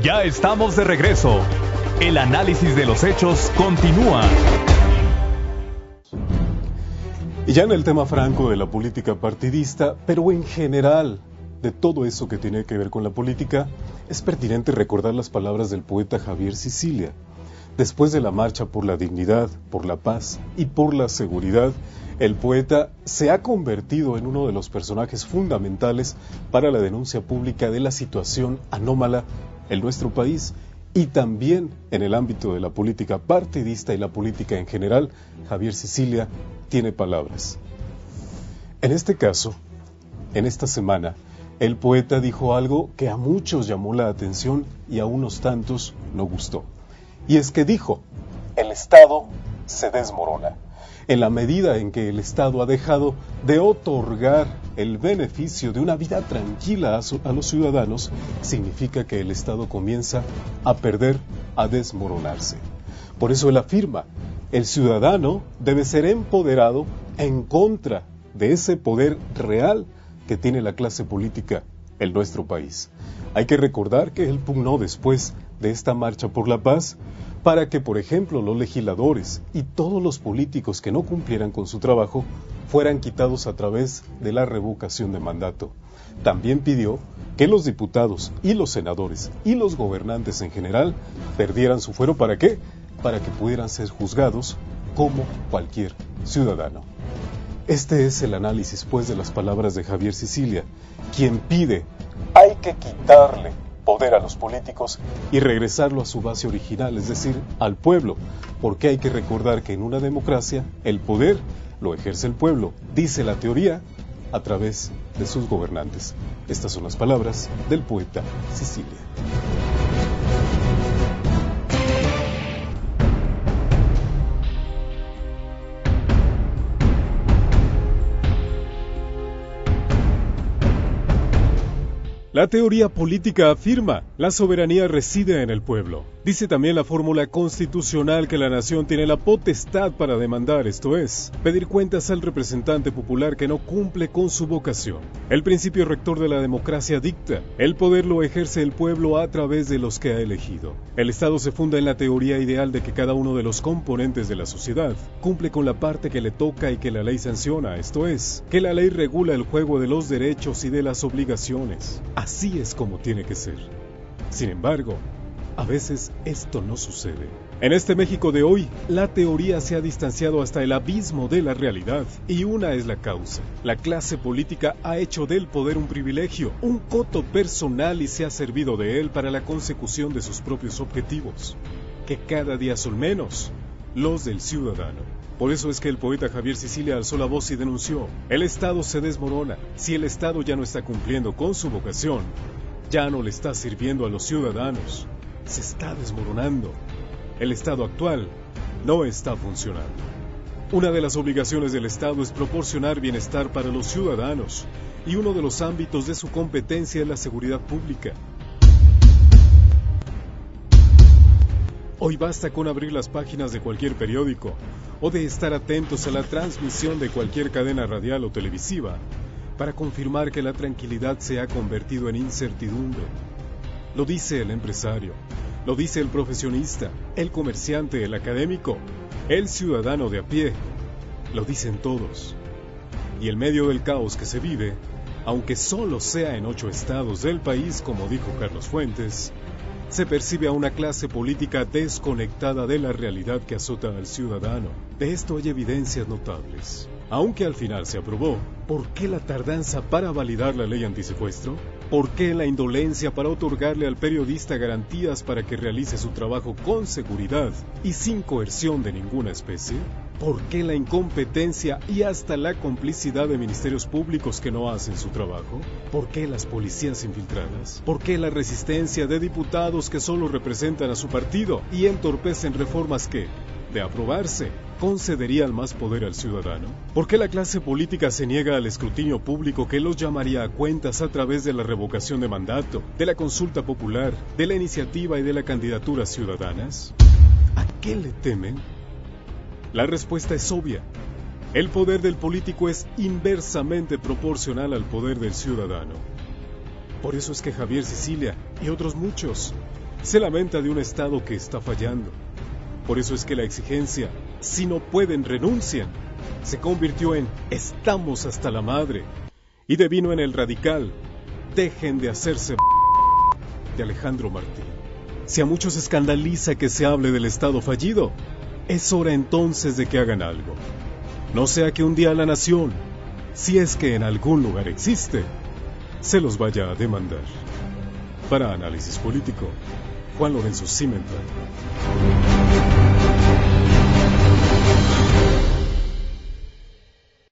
Ya estamos de regreso. El análisis de los hechos continúa. Y ya en el tema franco de la política partidista, pero en general de todo eso que tiene que ver con la política, es pertinente recordar las palabras del poeta Javier Sicilia. Después de la marcha por la dignidad, por la paz y por la seguridad, el poeta se ha convertido en uno de los personajes fundamentales para la denuncia pública de la situación anómala en nuestro país y también en el ámbito de la política partidista y la política en general. Javier Sicilia tiene palabras. En este caso, en esta semana, el poeta dijo algo que a muchos llamó la atención y a unos tantos no gustó. Y es que dijo: el Estado se desmorona. En la medida en que el Estado ha dejado de otorgar el beneficio de una vida tranquila a los ciudadanos, significa que el Estado comienza a perder, a desmoronarse. Por eso él afirma: el ciudadano debe ser empoderado en contra de ese poder real que tiene la clase política en nuestro país. Hay que recordar que él pugnó después de esta marcha por la paz para que, por ejemplo, los legisladores y todos los políticos que no cumplieran con su trabajo fueran quitados a través de la revocación de mandato. También pidió que los diputados y los senadores y los gobernantes en general perdieran su fuero. ¿Para qué? Para que pudieran ser juzgados como cualquier ciudadano. Este es el análisis, pues, de las palabras de Javier Sicilia, quien pide: hay que quitarle poder a los políticos y regresarlo a su base original, es decir, al pueblo, porque hay que recordar que en una democracia el poder lo ejerce el pueblo, dice la teoría, a través de sus gobernantes. Estas son las palabras del poeta Sicilia. La teoría política afirma: la soberanía reside en el pueblo. Dice también la fórmula constitucional que la nación tiene la potestad para demandar, esto es, pedir cuentas al representante popular que no cumple con su vocación. El principio rector de la democracia dicta: el poder lo ejerce el pueblo a través de los que ha elegido. El Estado se funda en la teoría ideal de que cada uno de los componentes de la sociedad cumple con la parte que le toca y que la ley sanciona, esto es, que la ley regula el juego de los derechos y de las obligaciones. Así es como tiene que ser. Sin embargo, a veces esto no sucede. En este México de hoy, la teoría se ha distanciado hasta el abismo de la realidad, y una es la causa. La clase política ha hecho del poder un privilegio, un coto personal, y se ha servido de él para la consecución de sus propios objetivos, que cada día son menos los del ciudadano. Por eso es que el poeta Javier Sicilia alzó la voz y denunció: el Estado se desmorona. Si el Estado ya no está cumpliendo con su vocación, ya no le está sirviendo a los ciudadanos, se está desmoronando. El Estado actual no está funcionando. Una de las obligaciones del Estado es proporcionar bienestar para los ciudadanos, y uno de los ámbitos de su competencia es la seguridad pública. Hoy basta con abrir las páginas de cualquier periódico o de estar atentos a la transmisión de cualquier cadena radial o televisiva para confirmar que la tranquilidad se ha convertido en incertidumbre. Lo dice el empresario, lo dice el profesionista, el comerciante, el académico, el ciudadano de a pie. Lo dicen todos. Y en medio del caos que se vive, aunque solo sea en 8 estados del país, como dijo Carlos Fuentes, se percibe a una clase política desconectada de la realidad que azota al ciudadano. De esto hay evidencias notables. Aunque al final se aprobó, ¿por qué la tardanza para validar la ley antisecuestro? ¿Por qué la indolencia para otorgarle al periodista garantías para que realice su trabajo con seguridad y sin coerción de ninguna especie? ¿Por qué la incompetencia y hasta la complicidad de ministerios públicos que no hacen su trabajo? ¿Por qué las policías infiltradas? ¿Por qué la resistencia de diputados que solo representan a su partido y entorpecen reformas que, de aprobarse, concederían más poder al ciudadano? ¿Por qué la clase política se niega al escrutinio público que los llamaría a cuentas a través de la revocación de mandato, de la consulta popular, de la iniciativa y de la candidatura ciudadanas? ¿A qué le temen? La respuesta es obvia. El poder del político es inversamente proporcional al poder del ciudadano. Por eso es que Javier Sicilia y otros muchos Se lamenta de un Estado que está fallando. Por eso es que la exigencia, si no pueden, renuncian, se convirtió en estamos hasta la madre, y devino en el radical, dejen de hacerse de Alejandro Martín. Si a muchos escandaliza que se hable del Estado fallido, es hora entonces de que hagan algo. No sea que un día la nación, si es que en algún lugar existe, se los vaya a demandar. Para Análisis Político, Juan Lorenzo Cimental.